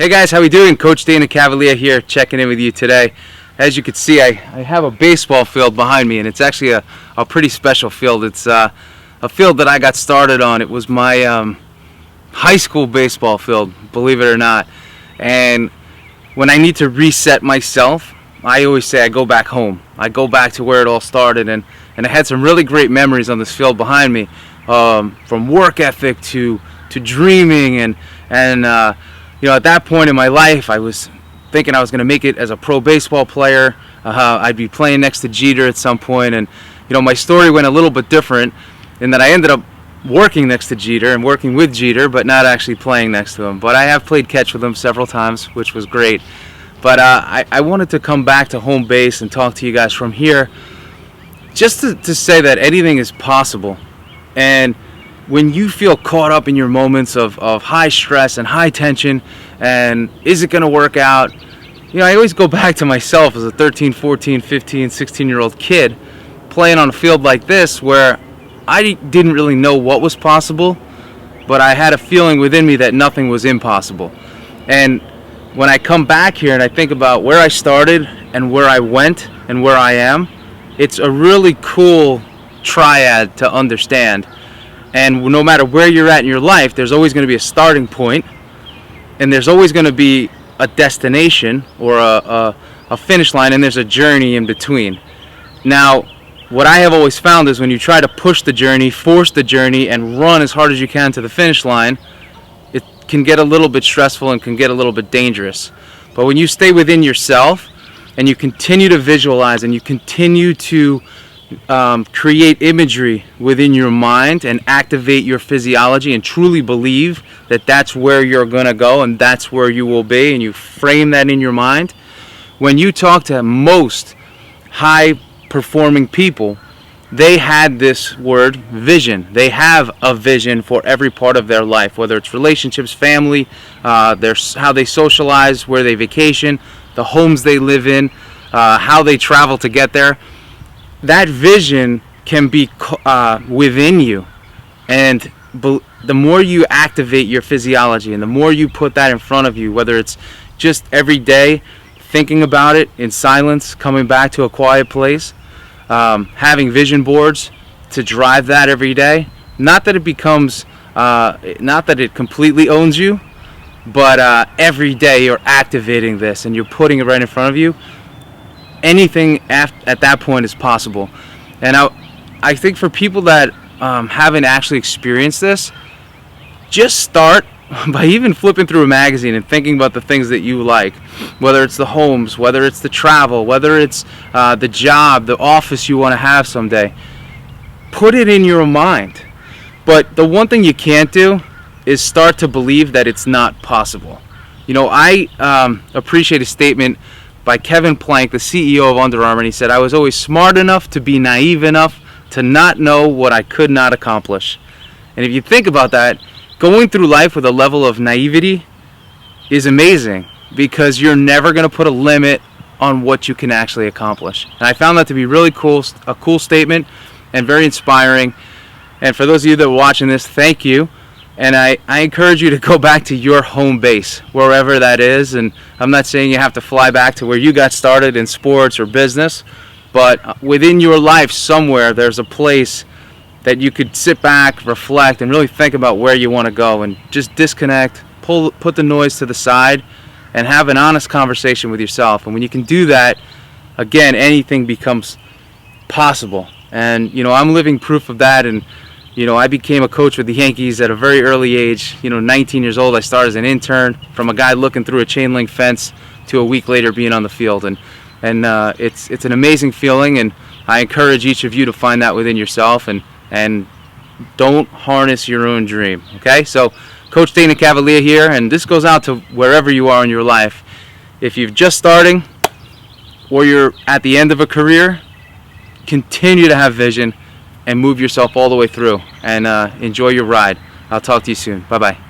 Hey guys, how we doing? Coach Dana CAVALEA here, checking in with you today. As you can see, I have a baseball field behind me, and it's actually a pretty special field. It's a field that I got started on. It was my high school baseball field, believe it or not. And when I need to reset myself, I always say I go back home. I go back to where it all started, and I had some really great memories on this field behind me, from work ethic to dreaming and at that point in my life, I was thinking I was going to make it as a pro baseball player. I'd be playing next to Jeter at some point, and my story went a little bit different in that I ended up working next to Jeter and working with Jeter, but not actually playing next to him. But I have played catch with him several times, which was great. But I wanted to come back to home base and talk to you guys from here, just to say that anything is possible. And when you feel caught up in your moments of high stress and high tension and is it going to work out, I always go back to myself as a 13, 14, 15, 16-year-old kid playing on a field like this where I didn't really know what was possible, but I had a feeling within me that nothing was impossible. And when I come back here and I think about where I started and where I went and where I am, it's a really cool triad to understand. And no matter where you're at in your life, there's always going to be a starting point, and there's always going to be a destination or a finish line, and there's a journey in between. Now, what I have always found is when you try to push the journey, force the journey, and run as hard as you can to the finish line, it can get a little bit stressful and can get a little bit dangerous. But when you stay within yourself and you continue to visualize and you continue to create imagery within your mind and activate your physiology and truly believe that that's where you're going to go and that's where you will be, and you frame that in your mind, when you talk to most high performing people, they had this word vision. They have a vision for every part of their life, whether it's relationships, family, how they socialize, where they vacation, the homes they live in, how they travel to get there. That vision can be within you, and the more you activate your physiology and the more you put that in front of you, whether it's just every day thinking about it in silence, coming back to a quiet place, having vision boards to drive that every day, not that it becomes not that it completely owns you, but every day you're activating this and you're putting it right in front of you. Anything at that point is possible. And I think for people that haven't actually experienced this, just start by even flipping through a magazine and thinking about the things that you like, whether it's the homes, whether it's the travel, whether it's the job, the office you want to have someday. Put it in your mind. But the one thing you can't do is start to believe that it's not possible. I appreciate a statement by Kevin Plank, the CEO of Under Armour, and he said, "I was always smart enough to be naive enough to not know what I could not accomplish." And if you think about that, going through life with a level of naivety is amazing, because you're never going to put a limit on what you can actually accomplish. And I found that to be really cool, a cool statement and very inspiring. And for those of you that are watching this, thank you. And I encourage you to go back to your home base, wherever that is. And I'm not saying you have to fly back to where you got started in sports or business, but within your life somewhere there's a place that you could sit back, reflect, and really think about where you want to go, and just disconnect, put the noise to the side, and have an honest conversation with yourself. And when you can do that, again, anything becomes possible. And I'm living proof of that. And I became a coach with the Yankees at a very early age. 19 years old, I started as an intern, from a guy looking through a chain link fence to a week later being on the field. And it's an amazing feeling, and I encourage each of you to find that within yourself, and don't harness your own dream. Okay? So Coach Dana CAVALEA here, and this goes out to wherever you are in your life. If you're just starting or you're at the end of a career, continue to have vision and move yourself all the way through, and enjoy your ride. I'll talk to you soon. Bye-bye.